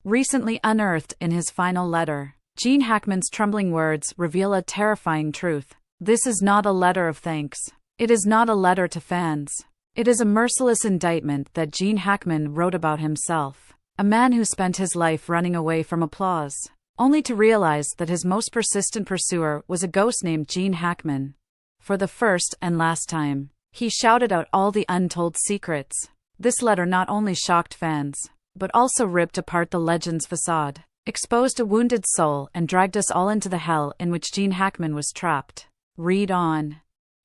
recently unearthed in his final letter. Gene Hackman's trembling words reveal a terrifying truth. This is not a letter of thanks. It is not a letter to fans. It is a merciless indictment that Gene Hackman wrote about himself, a man who spent his life running away from applause, only to realize that his most persistent pursuer was a ghost named Gene Hackman. For the first and last time, he shouted out all the untold secrets. This letter not only shocked fans, but also ripped apart the legend's facade, exposed a wounded soul, and dragged us all into the hell in which Gene Hackman was trapped. Read on.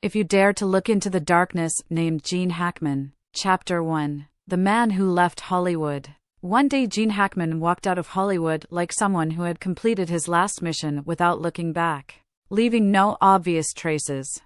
If you dare to look into the darkness named Gene Hackman. Chapter 1. The Man Who Left Hollywood. One day Gene Hackman walked out of Hollywood like someone who had completed his last mission without looking back, leaving no obvious traces.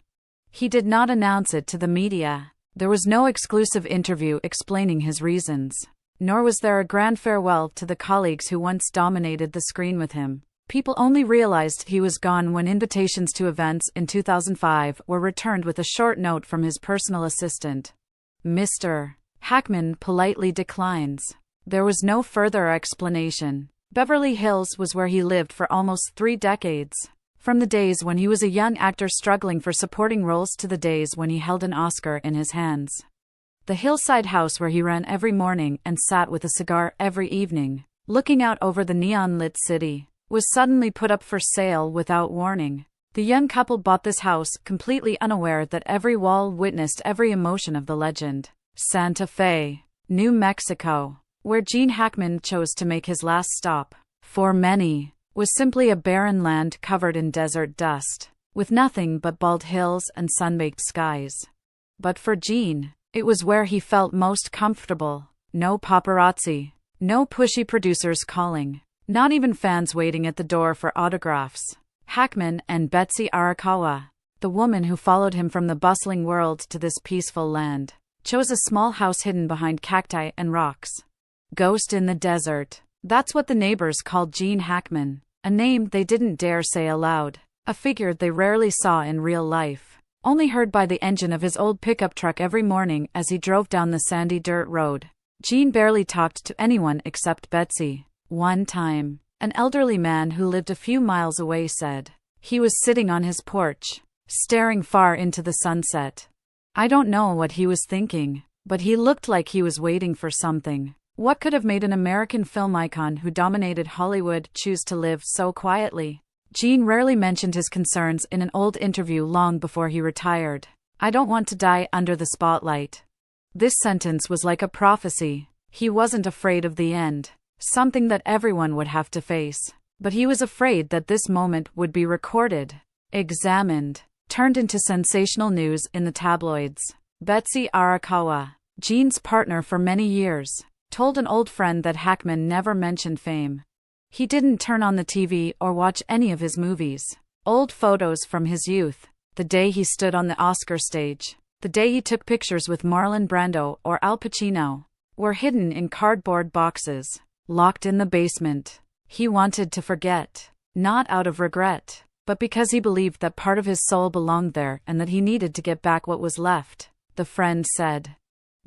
He did not announce it to the media. There was no exclusive interview explaining his reasons, nor was there a grand farewell to the colleagues who once dominated the screen with him. People only realized he was gone when invitations to events in 2005 were returned with a short note from his personal assistant. Mr. Hackman politely declines. There was no further explanation. Beverly Hills was where he lived for almost 3 decades. From the days when he was a young actor struggling for supporting roles to the days when he held an Oscar in his hands. The hillside house where he ran every morning and sat with a cigar every evening, looking out over the neon-lit city, was suddenly put up for sale without warning. The young couple bought this house completely unaware that every wall witnessed every emotion of the legend. Santa Fe, New Mexico, where Gene Hackman chose to make his last stop, for many, was simply a barren land covered in desert dust, with nothing but bald hills and sun-baked skies. But for Gene, it was where he felt most comfortable. No paparazzi, no pushy producers calling, not even fans waiting at the door for autographs. Hackman and Betsy Arakawa, the woman who followed him from the bustling world to this peaceful land, chose a small house hidden behind cacti and rocks. Ghost in the desert. That's what the neighbors called Gene Hackman, a name they didn't dare say aloud, a figure they rarely saw in real life, only heard by the engine of his old pickup truck every morning as he drove down the sandy dirt road. Gene barely talked to anyone except Betsy. One time, an elderly man who lived a few miles away said he was sitting on his porch, staring far into the sunset. I don't know what he was thinking, but he looked like he was waiting for something. What could have made an American film icon who dominated Hollywood choose to live so quietly? Gene rarely mentioned his concerns in an old interview long before he retired. I don't want to die under the spotlight. This sentence was like a prophecy. He wasn't afraid of the end, something that everyone would have to face. But he was afraid that this moment would be recorded, examined, turned into sensational news in the tabloids. Betsy Arakawa, Gene's partner for many years, told an old friend that Hackman never mentioned fame. He didn't turn on the TV or watch any of his movies. Old photos from his youth, the day he stood on the Oscar stage, the day he took pictures with Marlon Brando or Al Pacino, were hidden in cardboard boxes, locked in the basement. He wanted to forget, not out of regret, but because he believed that part of his soul belonged there and that he needed to get back what was left, the friend said.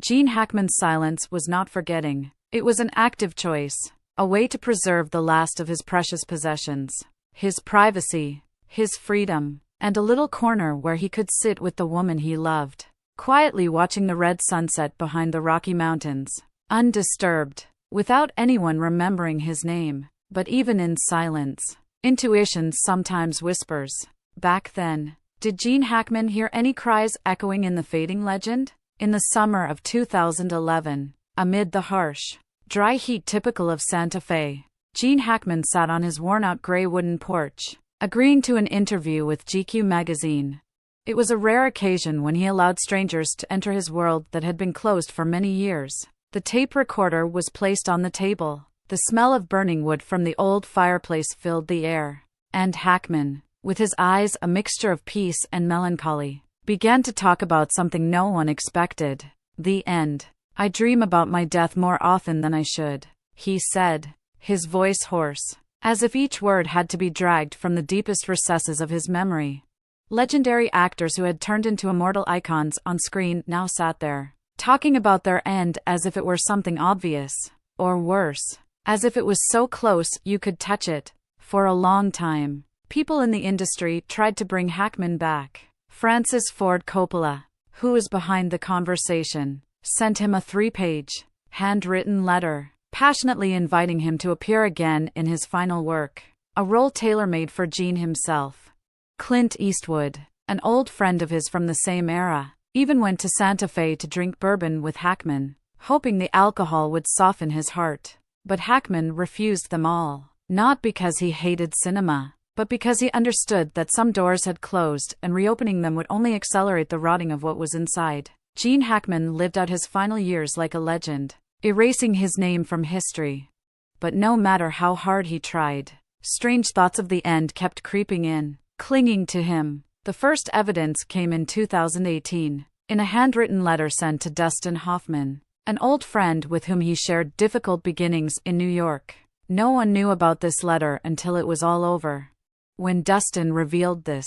Gene Hackman's silence was not forgetting. It was an active choice, a way to preserve the last of his precious possessions, his privacy, his freedom, and a little corner where he could sit with the woman he loved, quietly watching the red sunset behind the Rocky Mountains, undisturbed, without anyone remembering his name. But even in silence, intuition sometimes whispers. Back then, did Gene Hackman hear any cries echoing in the fading legend? In the summer of 2011, amid the harsh, dry heat typical of Santa Fe, Gene Hackman sat on his worn-out gray wooden porch, agreeing to an interview with GQ magazine. It was a rare occasion when he allowed strangers to enter his world that had been closed for many years. The tape recorder was placed on the table. The smell of burning wood from the old fireplace filled the air, and Hackman, with his eyes a mixture of peace and melancholy, began to talk about something no one expected. The end. I dream about my death more often than I should, he said, his voice hoarse, as if each word had to be dragged from the deepest recesses of his memory. Legendary actors who had turned into immortal icons on screen now sat there, talking about their end as if it were something obvious, or worse, as if it was so close you could touch it. For a long time, people in the industry tried to bring Hackman back. Francis Ford Coppola, who was behind the conversation, sent him a 3-page, handwritten letter, passionately inviting him to appear again in his final work, a role tailor-made for Gene himself. Clint Eastwood, an old friend of his from the same era, even went to Santa Fe to drink bourbon with Hackman, hoping the alcohol would soften his heart. But Hackman refused them all, not because he hated cinema, but because he understood that some doors had closed and reopening them would only accelerate the rotting of what was inside. Gene Hackman lived out his final years like a legend, erasing his name from history. But no matter how hard he tried, strange thoughts of the end kept creeping in, clinging to him. The first evidence came in 2018, in a handwritten letter sent to Dustin Hoffman, an old friend with whom he shared difficult beginnings in New York. No one knew about this letter until it was all over. When Dustin revealed this,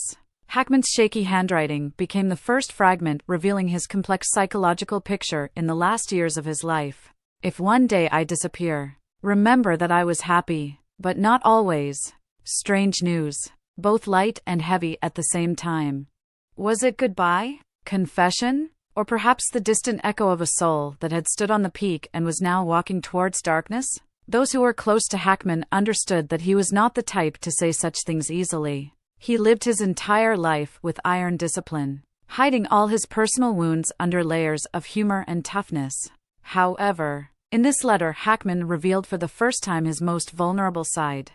Hackman's shaky handwriting became the first fragment revealing his complex psychological picture in the last years of his life. If one day I disappear, remember that I was happy, but not always. Strange news, both light and heavy at the same time. Was it goodbye? Confession? Or perhaps the distant echo of a soul that had stood on the peak and was now walking towards darkness? Those who were close to Hackman understood that he was not the type to say such things easily. He lived his entire life with iron discipline, hiding all his personal wounds under layers of humor and toughness. However, in this letter Hackman revealed for the first time his most vulnerable side.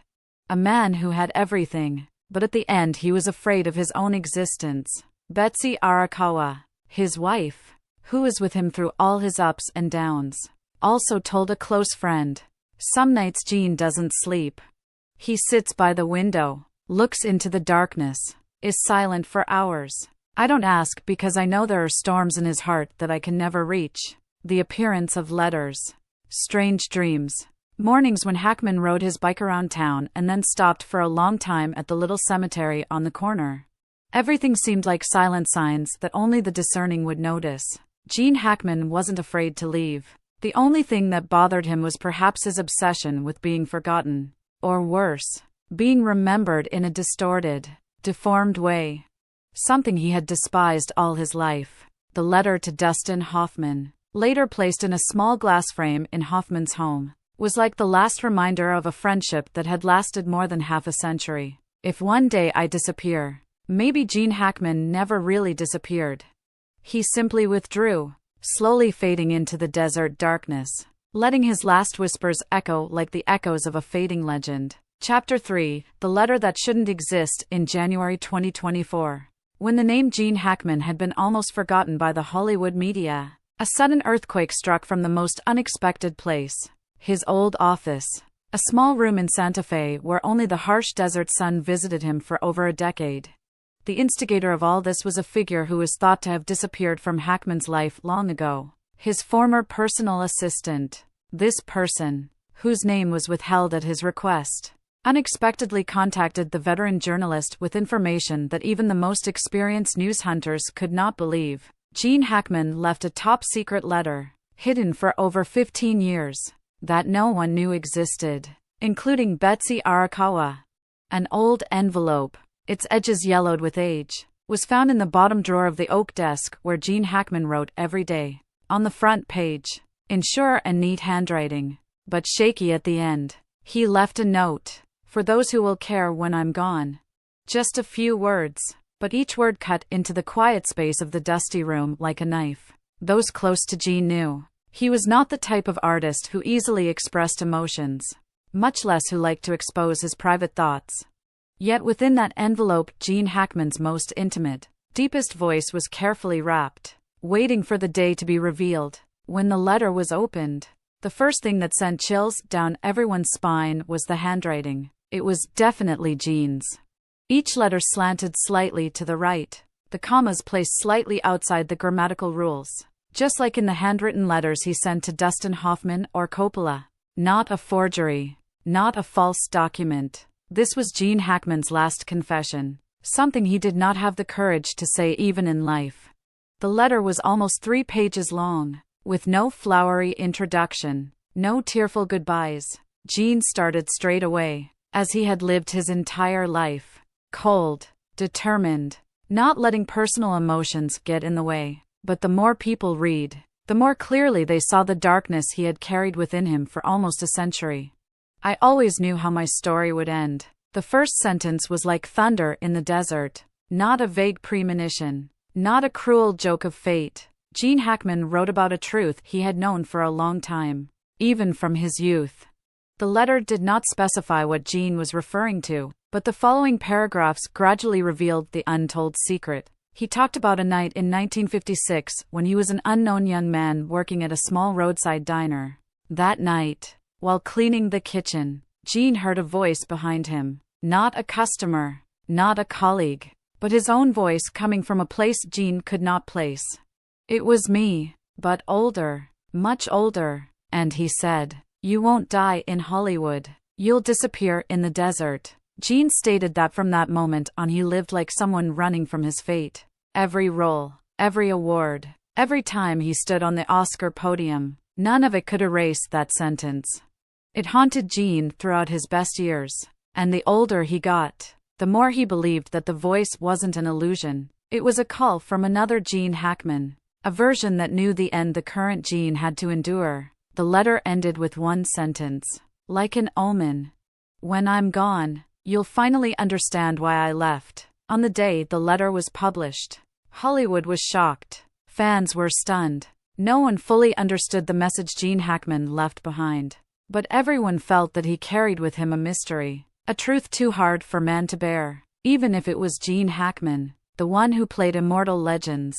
A man who had everything, but at the end he was afraid of his own existence. Betsy Arakawa, his wife, who was with him through all his ups and downs, also told a close friend, "Some nights Gene doesn't sleep. He sits by the window, looks into the darkness, is silent for hours. I don't ask because I know there are storms in his heart that I can never reach." The appearance of letters. Strange dreams. Mornings when Hackman rode his bike around town and then stopped for a long time at the little cemetery on the corner. Everything seemed like silent signs that only the discerning would notice. Gene Hackman wasn't afraid to leave. The only thing that bothered him was perhaps his obsession with being forgotten. Or worse, being remembered in a distorted, deformed way. Something he had despised all his life. The letter to Dustin Hoffman, later placed in a small glass frame in Hoffman's home, was like the last reminder of a friendship that had lasted more than half a century. If one day I disappear, maybe Gene Hackman never really disappeared. He simply withdrew, slowly fading into the desert darkness, letting his last whispers echo like the echoes of a fading legend. Chapter 3, The Letter That Shouldn't Exist. In January 2024, when the name Gene Hackman had been almost forgotten by the Hollywood media, a sudden earthquake struck from the most unexpected place. His old office, a small room in Santa Fe where only the harsh desert sun visited him for over a decade. The instigator of all this was a figure who was thought to have disappeared from Hackman's life long ago. His former personal assistant. This person, whose name was withheld at his request, unexpectedly contacted the veteran journalist with information that even the most experienced news hunters could not believe. Gene Hackman left a top-secret letter, hidden for over 15 years, that no one knew existed, including Betsy Arakawa. An old envelope, its edges yellowed with age, was found in the bottom drawer of the oak desk where Gene Hackman wrote every day. On the front page, in sure and neat handwriting, but shaky at the end, he left a note, "For those who will care when I'm gone." Just a few words, but each word cut into the quiet space of the dusty room like a knife. Those close to Gene knew he was not the type of artist who easily expressed emotions, much less who liked to expose his private thoughts. Yet within that envelope, Gene Hackman's most intimate, deepest voice was carefully wrapped, waiting for the day to be revealed. When the letter was opened, the first thing that sent chills down everyone's spine was the handwriting. It was definitely Gene's. Each letter slanted slightly to the right, the commas placed slightly outside the grammatical rules, just like in the handwritten letters he sent to Dustin Hoffman or Coppola. Not a forgery, not a false document. This was Gene Hackman's last confession, something he did not have the courage to say even in life. The letter was almost 3 pages long, with no flowery introduction, no tearful goodbyes, Gene started straight away, as he had lived his entire life. Cold, determined, not letting personal emotions get in the way. But the more people read, the more clearly they saw the darkness he had carried within him for almost a century. I always knew how my story would end. The first sentence was like thunder in the desert, not a vague premonition, not a cruel joke of fate. Gene Hackman wrote about a truth he had known for a long time, even from his youth. The letter did not specify what Gene was referring to, but the following paragraphs gradually revealed the untold secret. He talked about a night in 1956 when he was an unknown young man working at a small roadside diner. That night, while cleaning the kitchen, Gene heard a voice behind him. Not a customer, not a colleague, but his own voice coming from a place Gene could not place. It was me, but older, much older, and he said, "You won't die in Hollywood. You'll disappear in the desert." Gene stated that from that moment on he lived like someone running from his fate. Every role, every award, every time he stood on the Oscar podium, none of it could erase that sentence. It haunted Gene throughout his best years, and the older he got, the more he believed that the voice wasn't an illusion. It was a call from another Gene Hackman, a version that knew the end the current Gene had to endure. The letter ended with one sentence, like an omen. "When I'm gone, you'll finally understand why I left." On the day the letter was published, Hollywood was shocked. Fans were stunned. No one fully understood the message Gene Hackman left behind. But everyone felt that he carried with him a mystery, a truth too hard for man to bear, even if it was Gene Hackman, the one who played immortal legends.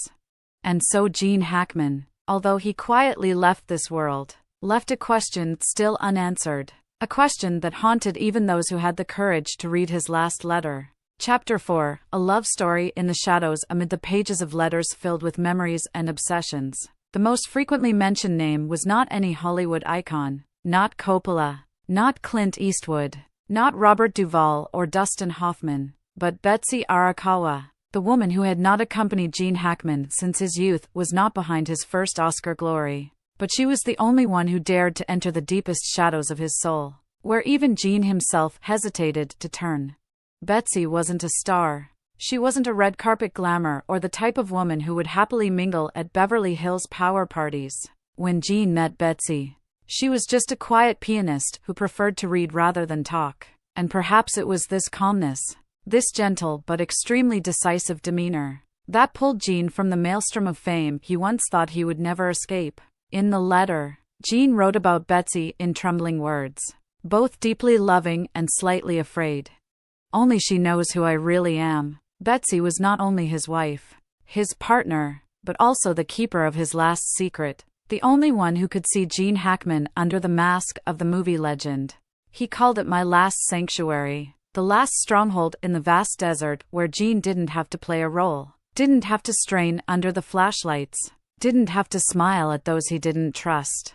And so Gene Hackman, although he quietly left this world, left a question still unanswered, a question that haunted even those who had the courage to read his last letter. Chapter 4, a love story in the shadows. Amid the pages of letters filled with memories and obsessions, the most frequently mentioned name was not any Hollywood icon, not Coppola, not Clint Eastwood, not Robert Duvall or Dustin Hoffman, but Betsy Arakawa. The woman who had not accompanied Gene Hackman since his youth was not behind his first Oscar glory, but she was the only one who dared to enter the deepest shadows of his soul, where even Gene himself hesitated to turn. Betsy wasn't a star. She wasn't a red carpet glamour or the type of woman who would happily mingle at Beverly Hills power parties. When Gene met Betsy, she was just a quiet pianist who preferred to read rather than talk. And perhaps it was this calmness, this gentle but extremely decisive demeanor, that pulled Gene from the maelstrom of fame he once thought he would never escape. In the letter, Gene wrote about Betsy in trembling words, both deeply loving and slightly afraid. "Only she knows who I really am." Betsy was not only his wife, his partner, but also the keeper of his last secret, the only one who could see Gene Hackman under the mask of the movie legend. He called it my last sanctuary, the last stronghold in the vast desert where Gene didn't have to play a role, didn't have to strain under the flashlights, didn't have to smile at those he didn't trust.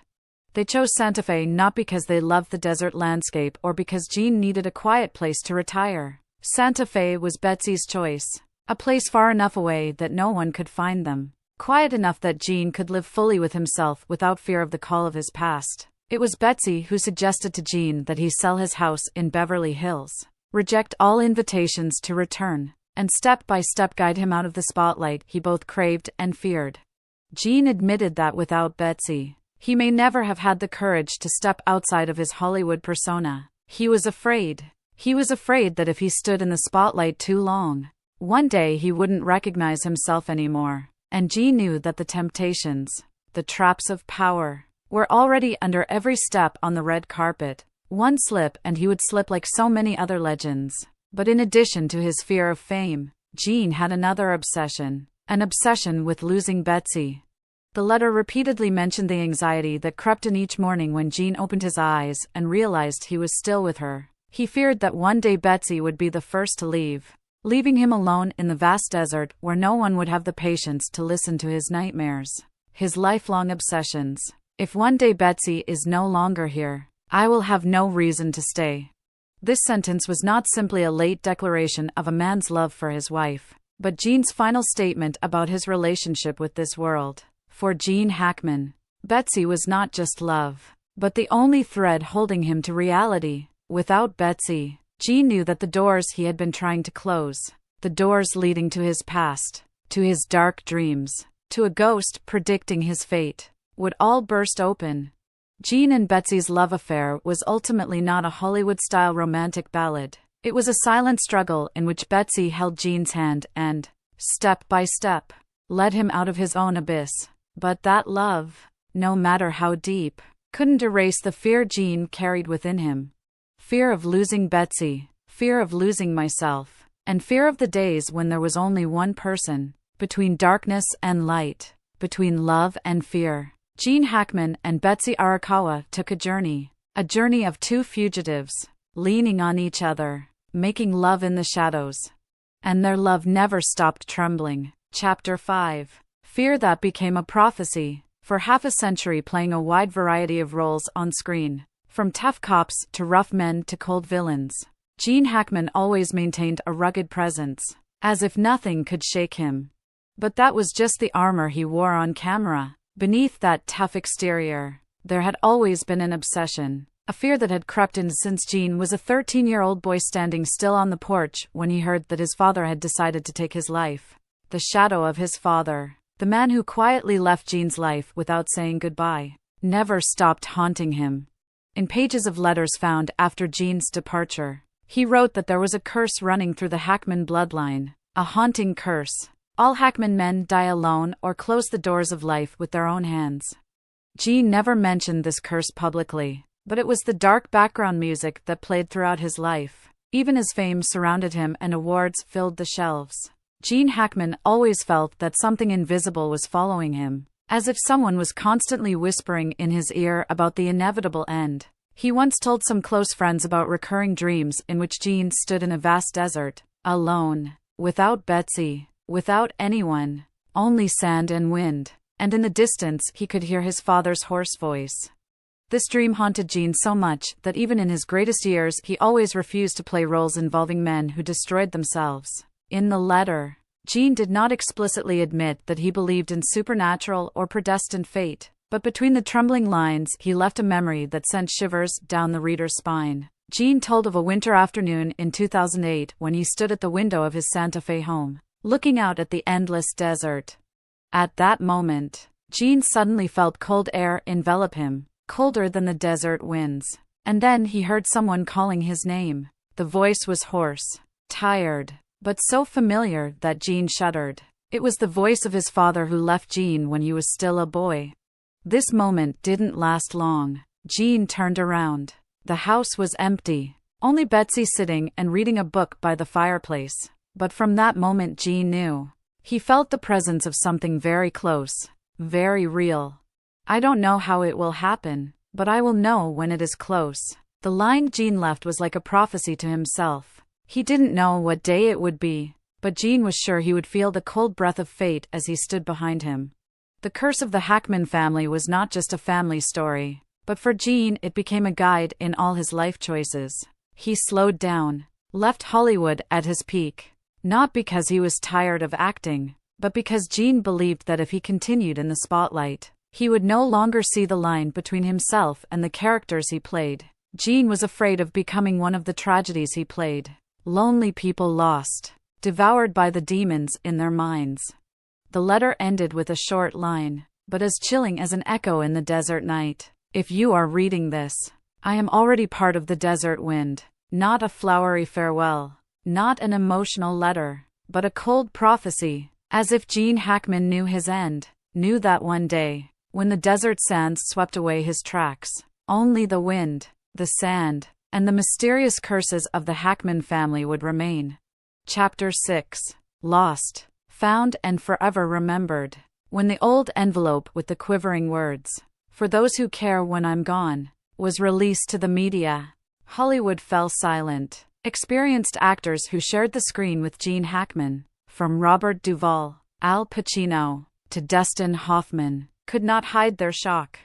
They chose Santa Fe not because they loved the desert landscape or because Gene needed a quiet place to retire. Santa Fe was Betsy's choice, a place far enough away that no one could find them, quiet enough that Gene could live fully with himself without fear of the call of his past. It was Betsy who suggested to Gene that he sell his house in Beverly Hills, reject all invitations to return, and step by step guide him out of the spotlight he both craved and feared. Gene admitted that without Betsy, he may never have had the courage to step outside of his Hollywood persona. He was afraid. He was afraid that if he stood in the spotlight too long, one day he wouldn't recognize himself anymore. And Gene knew that the temptations, the traps of power, were already under every step on the red carpet. One slip and he would slip like so many other legends. But in addition to his fear of fame, Gene had another obsession, an obsession with losing Betsy. The letter repeatedly mentioned the anxiety that crept in each morning when Gene opened his eyes and realized he was still with her. He feared that one day Betsy would be the first to leave, leaving him alone in the vast desert where no one would have the patience to listen to his nightmares, his lifelong obsessions. "If one day Betsy is no longer here, I will have no reason to stay." This sentence was not simply a late declaration of a man's love for his wife, but Gene's final statement about his relationship with this world. For Gene Hackman, Betsy was not just love. but the only thread holding him to reality. Without Betsy, Gene knew that the doors he had been trying to close, the doors leading to his past, to his dark dreams, to a ghost predicting his fate, would all burst open. Gene and Betsy's love affair was ultimately not a Hollywood-style romantic ballad. It was a silent struggle in which Betsy held Gene's hand and, step by step, led him out of his own abyss. But that love, no matter how deep, couldn't erase the fear Gene carried within him. Fear of losing Betsy, fear of losing myself, and fear of the days when there was only one person, between darkness and light, between love and fear. Gene Hackman and Betsy Arakawa took a journey of two fugitives, leaning on each other, making love in the shadows. And their love never stopped trembling. Chapter 5. Fear that became a prophecy. For half a century playing a wide variety of roles on screen, from tough cops to rough men to cold villains, Gene Hackman always maintained a rugged presence, as if nothing could shake him. But that was just the armor he wore on camera. Beneath that tough exterior, there had always been an obsession, a fear that had crept in since Gene was a 13-year-old boy standing still on the porch when he heard that his father had decided to take his life. The shadow of his father, the man who quietly left Gene's life without saying goodbye, never stopped haunting him. In pages of letters found after Gene's departure, he wrote that there was a curse running through the Hackman bloodline, a haunting curse. All Hackman men die alone or close the doors of life with their own hands. Gene never mentioned this curse publicly, but it was the dark background music that played throughout his life, even as fame surrounded him and awards filled the shelves. Gene Hackman always felt that something invisible was following him, as if someone was constantly whispering in his ear about the inevitable end. He once told some close friends about recurring dreams in which Gene stood in a vast desert, alone, without Betsy, without anyone, only sand and wind, and in the distance he could hear his father's hoarse voice. This dream haunted Gene so much that even in his greatest years he always refused to play roles involving men who destroyed themselves. In the letter, Gene did not explicitly admit that he believed in supernatural or predestined fate, but between the trembling lines he left a memory that sent shivers down the reader's spine. Gene told of a winter afternoon in 2008 when he stood at the window of his Santa Fe home, looking out at the endless desert. At that moment, Gene suddenly felt cold air envelop him, colder than the desert winds. And then he heard someone calling his name. The voice was hoarse, tired, but so familiar that Gene shuddered. It was the voice of his father who left Gene when he was still a boy. This moment didn't last long. Gene turned around. The house was empty, only Betsy sitting and reading a book by the fireplace. But from that moment Gene knew. He felt the presence of something very close, very real. I don't know how it will happen, but I will know when it is close. The line Gene left was like a prophecy to himself. He didn't know what day it would be, but Gene was sure he would feel the cold breath of fate as he stood behind him. The curse of the Hackman family was not just a family story, but for Gene it became a guide in all his life choices. He slowed down, left Hollywood at his peak. Not because he was tired of acting, but because Gene believed that if he continued in the spotlight, he would no longer see the line between himself and the characters he played. Gene was afraid of becoming one of the tragedies he played. Lonely people lost, devoured by the demons in their minds. The letter ended with a short line, but as chilling as an echo in the desert night. If you are reading this, I am already part of the desert wind, not a flowery farewell. Not an emotional letter, but a cold prophecy, as if Gene Hackman knew his end, knew that one day, when the desert sands swept away his tracks, only the wind, the sand, and the mysterious curses of the Hackman family would remain. Chapter 6. Lost, Found and Forever Remembered. When the old envelope with the quivering words, "For those who care when I'm gone," was released to the media, Hollywood fell silent. Experienced actors who shared the screen with Gene Hackman, from Robert Duvall, Al Pacino, to Dustin Hoffman, could not hide their shock.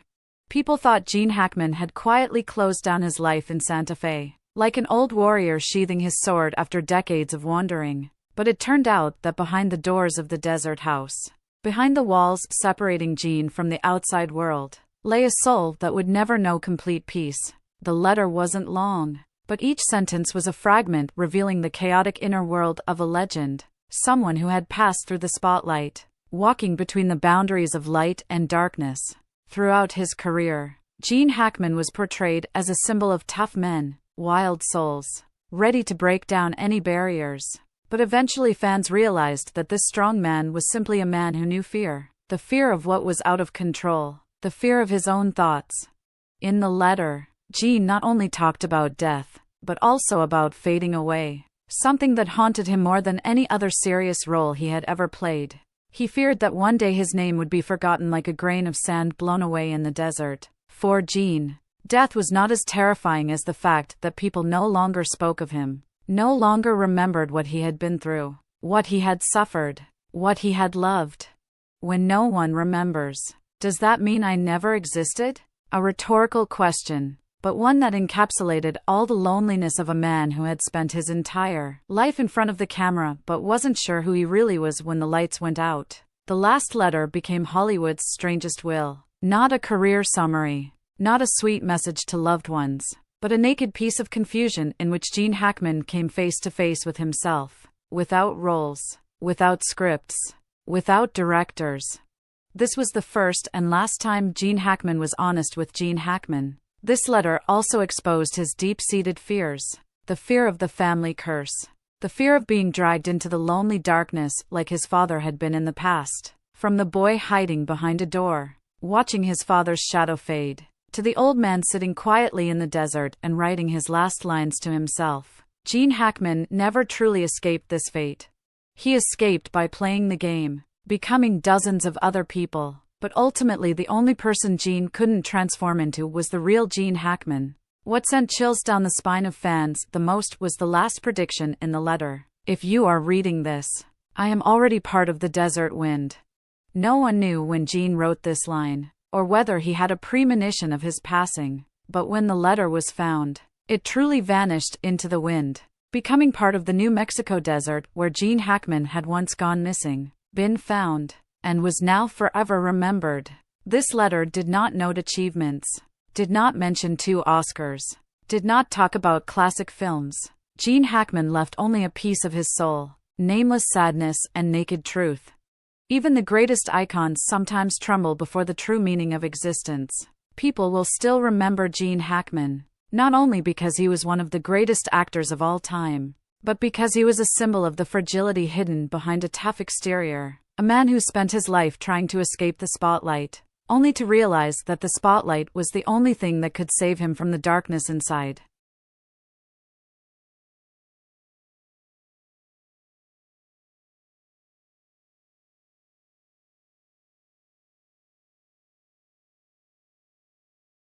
People thought Gene Hackman had quietly closed down his life in Santa Fe, like an old warrior sheathing his sword after decades of wandering. But it turned out that behind the doors of the desert house, behind the walls separating Gene from the outside world, lay a soul that would never know complete peace. The letter wasn't long, but each sentence was a fragment revealing the chaotic inner world of a legend, someone who had passed through the spotlight, walking between the boundaries of light and darkness. Throughout his career, Gene Hackman was portrayed as a symbol of tough men, wild souls, ready to break down any barriers. But eventually fans realized that this strong man was simply a man who knew fear. The fear of what was out of control. The fear of his own thoughts. In the letter, Gene not only talked about death, but also about fading away, something that haunted him more than any other serious role he had ever played. He feared that one day his name would be forgotten like a grain of sand blown away in the desert. For Gene, death was not as terrifying as the fact that people no longer spoke of him, no longer remembered what he had been through, what he had suffered, what he had loved. When no one remembers, does that mean I never existed? A rhetorical question, but one that encapsulated all the loneliness of a man who had spent his entire life in front of the camera but wasn't sure who he really was when the lights went out. The last letter became Hollywood's strangest will. Not a career summary, not a sweet message to loved ones, but a naked piece of confusion in which Gene Hackman came face to face with himself, without roles, without scripts, without directors. This was the first and last time Gene Hackman was honest with Gene Hackman. This letter also exposed his deep-seated fears. The fear of the family curse. The fear of being dragged into the lonely darkness like his father had been in the past. From the boy hiding behind a door, watching his father's shadow fade, to the old man sitting quietly in the desert and writing his last lines to himself. Gene Hackman never truly escaped this fate. He escaped by playing the game, becoming dozens of other people. But ultimately the only person Gene couldn't transform into was the real Gene Hackman. What sent chills down the spine of fans the most was the last prediction in the letter. If you are reading this, I am already part of the desert wind. No one knew when Gene wrote this line, or whether he had a premonition of his passing. But when the letter was found, it truly vanished into the wind, becoming part of the New Mexico desert where Gene Hackman had once gone missing, been found, and was now forever remembered. This letter did not note achievements, did not mention 2 Oscars, did not talk about classic films. Gene Hackman left only a piece of his soul, nameless sadness and naked truth. Even the greatest icons sometimes tremble before the true meaning of existence. People will still remember Gene Hackman, not only because he was one of the greatest actors of all time, but because he was a symbol of the fragility hidden behind a tough exterior. A man who spent his life trying to escape the spotlight, only to realize that the spotlight was the only thing that could save him from the darkness inside.